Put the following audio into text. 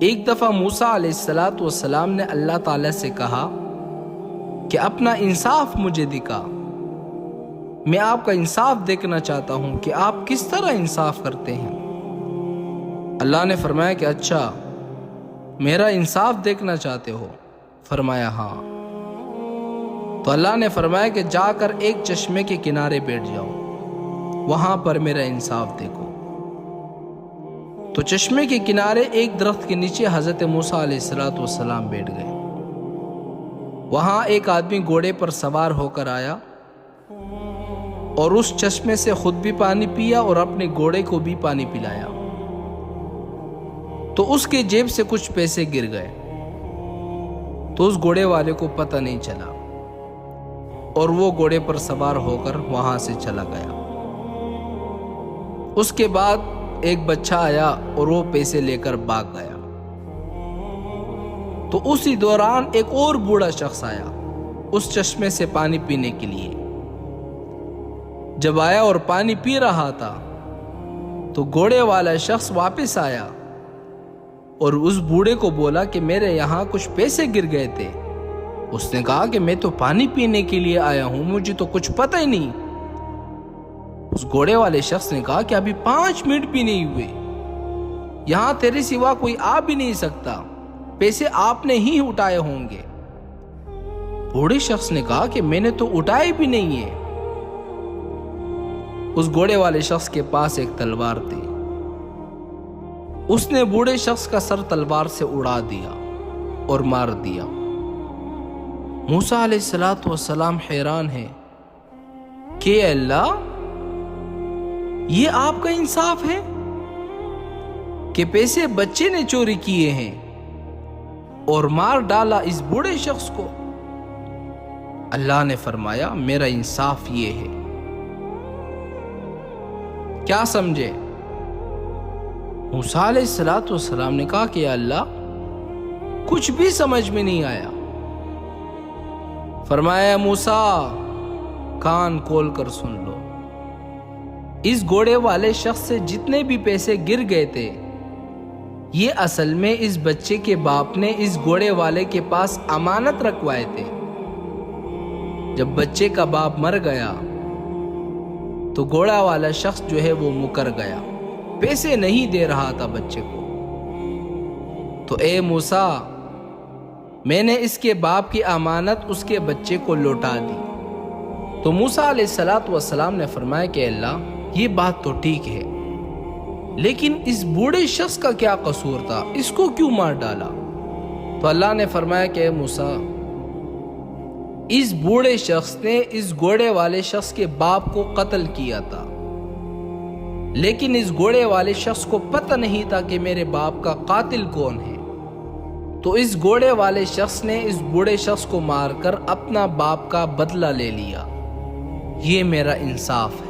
ایک دفعہ موسیٰ علیہ السلام نے اللہ تعالیٰ سے کہا کہ اپنا انصاف مجھے دکھا، میں آپ کا انصاف دیکھنا چاہتا ہوں کہ آپ کس طرح انصاف کرتے ہیں۔ اللہ نے فرمایا کہ اچھا، میرا انصاف دیکھنا چاہتے ہو؟ فرمایا ہاں۔ تو اللہ نے فرمایا کہ جا کر ایک چشمے کے کنارے بیٹھ جاؤ، وہاں پر میرا انصاف دیکھو۔ تو چشمے کے کنارے ایک درخت کے نیچے حضرت موسیٰ علیہ السلام بیٹھ گئے۔ وہاں ایک آدمی گھوڑے پر سوار ہو کر آیا اور اس چشمے سے خود بھی پانی پیا اور اپنے گھوڑے کو بھی پانی پلایا۔ تو اس کے جیب سے کچھ پیسے گر گئے، تو اس گھوڑے والے کو پتہ نہیں چلا اور وہ گھوڑے پر سوار ہو کر وہاں سے چلا گیا۔ اس کے بعد ایک بچہ آیا اور وہ پیسے لے کر بھاگ گیا۔ تو اسی دوران ایک اور بوڑھا شخص آیا اس چشمے سے پانی پینے کے لیے۔ جب آیا اور پانی پی رہا تھا تو گھوڑے والا شخص واپس آیا اور اس بوڑھے کو بولا کہ میرے یہاں کچھ پیسے گر گئے تھے۔ اس نے کہا کہ میں تو پانی پینے کے لیے آیا ہوں، مجھے تو کچھ پتہ ہی نہیں۔ اس گھوڑے والے شخص نے کہا کہ ابھی 5 منٹ بھی نہیں ہوئے، یہاں تیرے سوا کوئی آ بھی نہیں سکتا، پیسے آپ نے ہی اٹھائے ہوں گے۔ بوڑھے شخص نے کہا کہ میں نے تو اٹھائے بھی نہیں ہے۔ اس گھوڑے والے شخص کے پاس ایک تلوار تھی، اس نے بوڑھے شخص کا سر تلوار سے اڑا دیا اور مار دیا۔ موسیٰ علیہ السلام حیران ہے کہ اللہ، یہ آپ کا انصاف ہے کہ پیسے بچے نے چوری کیے ہیں اور مار ڈالا اس بوڑھے شخص کو؟ اللہ نے فرمایا میرا انصاف یہ ہے۔ کیا سمجھے؟ موسیٰ علیہ السلام نے کہا کہ اللہ، کچھ بھی سمجھ میں نہیں آیا۔ فرمایا موسیٰ، کان کھول کر سن لو، اس گھوڑے والے شخص سے جتنے بھی پیسے گر گئے تھے، یہ اصل میں اس بچے کے باپ نے اس گھوڑے والے کے پاس امانت رکھوائے تھے۔ جب بچے کا باپ مر گیا تو گھوڑا والا شخص جو ہے وہ مکر گیا، پیسے نہیں دے رہا تھا بچے کو۔ تو اے موسیٰ، میں نے اس کے باپ کی امانت اس کے بچے کو لوٹا دی۔ تو موسیٰ علیہ السلام نے فرمایا کہ اللہ، یہ بات تو ٹھیک ہے، لیکن اس بوڑھے شخص کا کیا قصور تھا، اس کو کیوں مار ڈالا؟ تو اللہ نے فرمایا کہ اے موسیٰ، اس بوڑھے شخص نے اس گھوڑے والے شخص کے باپ کو قتل کیا تھا، لیکن اس گھوڑے والے شخص کو پتہ نہیں تھا کہ میرے باپ کا قاتل کون ہے۔ تو اس گھوڑے والے شخص نے اس بوڑھے شخص کو مار کر اپنا باپ کا بدلہ لے لیا۔ یہ میرا انصاف ہے۔